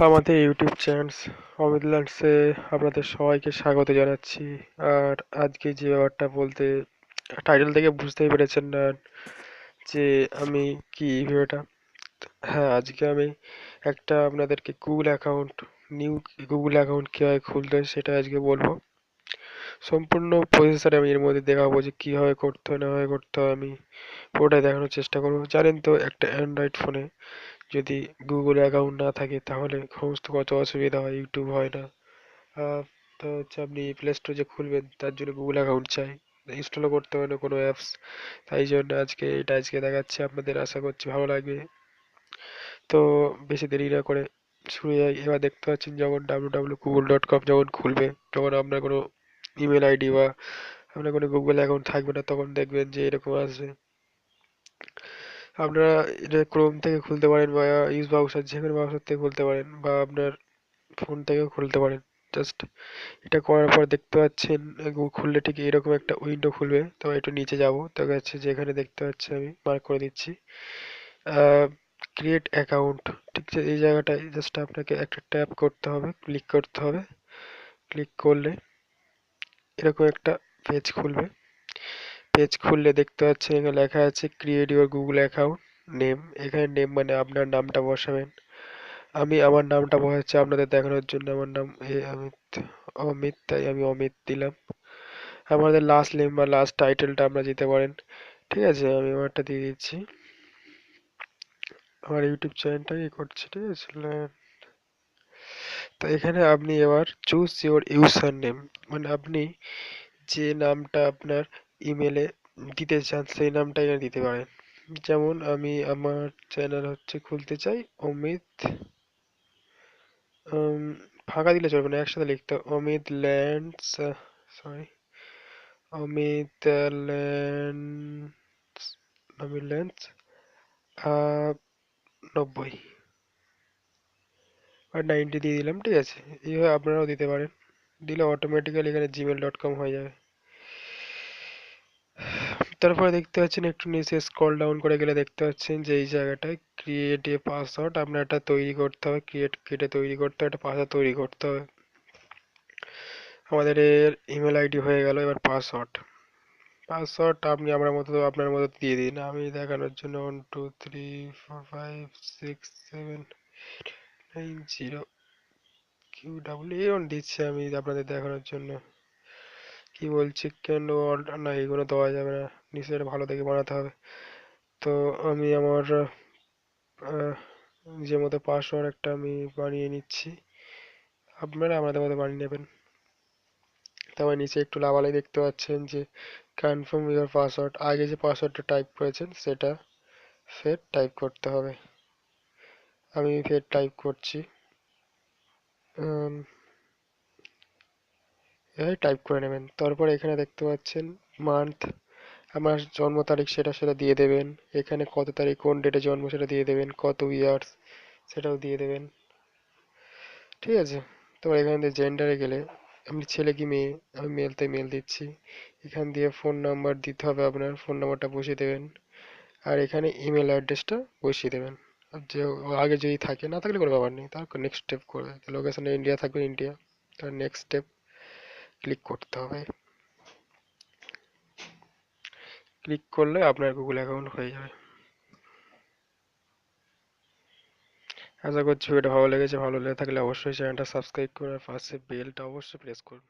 আমাদের YouTube channel Amit ল্যান্ডসে আপনাদের সবাইকে স্বাগত জানাচ্ছি। আর আজকে যে ব্যাপারটা বলতে টাইটেল থেকে বুঝতেই পেরেছেন না যে আমি কি ভিডিওটা। হ্যাঁ, আজকে আমি একটা আপনাদেরকে নিউ গুগল অ্যাকাউন্ট কীভাবে খুলতে হয় সেটা আজকে বলবো। সম্পূর্ণ প্রসেসর আমি এর মধ্যে দেখাবো যে কীভাবে করতে হয় না হয় করতে হয়, আমি পুরোটাই দেখানোর চেষ্টা করবো। জানেন তো একটা অ্যান্ড্রয়েড ফোনে যদি গুগল অ্যাকাউন্ট না থাকে তাহলে সমস্ত কত অসুবিধা হয়, ইউটিউব হয় না। তো হচ্ছে আপনি প্লে স্টোর যে খুলবেন তার জন্য গুগল অ্যাকাউন্ট চাই, ইনস্টলও করতে হয় না কোনো অ্যাপস। তাই জন্য আজকে দেখাচ্ছি আপনাদের, আশা করছি ভালো লাগবে। তো বেশি দেরি না করে শুরু যাই। এবার দেখতে পাচ্ছেন যখন www.google.com যখন খুলবে, যখন আপনার কোনো ইমেল আইডি বা আপনার কোনো গুগল অ্যাকাউন্ট থাকবে না, তখন দেখবেন যে এরকম আসবে। আপনারা এটা ক্রোম থেকে খুলতে পারেন বা ইউজ ব্রাউজার, যে কোনো ব্রাউজার থেকে খুলতে পারেন বা আপনার ফোন থেকেও খুলতে পারেন। জাস্ট এটা করার পর দেখতে পাচ্ছেন খুললে ঠিক এরকম একটা উইন্ডো খুলবে। তো একটু নিচে যাব, তো হচ্ছে যেখানে দেখতে পাচ্ছি আমি মার্ক করে দিচ্ছি ক্রিয়েট অ্যাকাউন্ট। ঠিক আছে, এই জায়গাটায় জাস্ট আপনাকে একটা ট্যাপ করতে হবে, ক্লিক করতে হবে। ক্লিক করলে এরকম একটা পেজ খুলবে। পেজ খুললে দেখতে পাচ্ছেন এখানে লেখা আছে create your Google account name. এখানে নেম মানে আপনার নামটা বসাবেন। আমি আমার নামটা বসাচ্ছি আপনাদের দেখানোর জন্য। আমার নাম অমিত, তাই আমি অমিত দিলাম। আমাদের লাস্ট নেম বা লাস্ট টাইটেলটা আমরা দিতে পারেন। ঠিক আছে, আমি আমারটা দিয়ে দিচ্ছি। আমার ইউটিউব চ্যানেলটা করছি, ঠিক আছে। তো এখানে আপনি এবার চুজ ইউর ইউজার নেম, মানে আপনি যে নামটা আপনার ইমেলে দিতে চান সেই নামটা এখানে দিতে পারেন। যেমন আমি আমার চ্যানেল খুলতে চাই অমিত, ফাঁকা দিলে চলবে না, একসাথে লিখতে হবে Amit lands, sorry, Amit lands, Amit lands 90 আর 90 দিয়ে দিলাম। ঠিক আছে, এইভাবে আপনারাও দিতে পারেন। দিলে অটোমেটিক্যালি এখানে gmail.com হয়ে যাবে। তারপরে দেখতে পাচ্ছেন একটু নিচে স্ক্রল ডাউন করে গেলে দেখতে পাচ্ছেন যে এই জায়গাটায় ক্রিয়েট এ পাসওয়ার্ড আপনার একটা তৈরি করতে হবে। কেটে তৈরি করতে হবে, একটা পাসওয়ার্ড তৈরি করতে হবে। আমাদের এর ইমেল আইডি হয়ে গেল। এবার পাসওয়ার্ড আপনি আপনার মতো দিয়ে দিন। আমি দেখানোর জন্য 1 2 3 4 5 6 7 8 9 0 QWA দিচ্ছি আমি আপনাদের দেখানোর জন্য। কি বলছি কেন না, এগুলো দেওয়া যাবে না, নিচে ভালো দেখে বানাতে হবে। তো আমি আমার নিজের মতো পাসওয়ার্ড একটা আমি বানিয়ে নিচ্ছি, আপনারা আপনাদের মতো বানিয়ে নেবেন। তারপর নিচে একটু লাভালাই দেখতে পাচ্ছেন যে কনফার্ম ইউর পাসওয়ার্ড, আগে যে পাসওয়ার্ডটা টাইপ করেছেন সেটা ফের টাইপ করতে হবে। আমি ফের টাইপ করছি, এভাবে টাইপ করে নেবেন। তারপর এখানে দেখতে পাচ্ছেন মান্থ, আমার জন্ম তারিখ সেটা দিয়ে দেবেন। এখানে কত তারিখ কোন ডেটে জন্ম সেটা দিয়ে দেবেন, কত ইয়ার্স সেটাও দিয়ে দেবেন। ঠিক আছে, তো এখান থেকে জেন্ডারে গেলে আপনি ছেলে কি মেয়ে, আমি মেল তাই মেল দিচ্ছি। এখান দিয়ে ফোন নাম্বার দিতে হবে, আপনার ফোন নাম্বারটা বসিয়ে দেবেন। আর এখানে ইমেল অ্যাড্রেসটা বসিয়ে দেবেন। আর যে আগে যদি থাকে, না থাকলে কোনো ব্যাপার নেই, তারপর নেক্সট স্টেপ করবে। লোকেশনে ইন্ডিয়া থাকবে ইন্ডিয়া, তার নেক্সট স্টেপ ক্লিক করতে হবে। ক্লিক করলে আপনার গুগল অ্যাকাউন্ট হয়ে যাবে। আশা করছি ভিডিওটা ভালো লেগেছে। ভালো লেগে থাকলে অবশ্যই চ্যানেলটা সাবস্ক্রাইব করুন আর পাশে বেলটা অবশ্যই প্রেস করুন।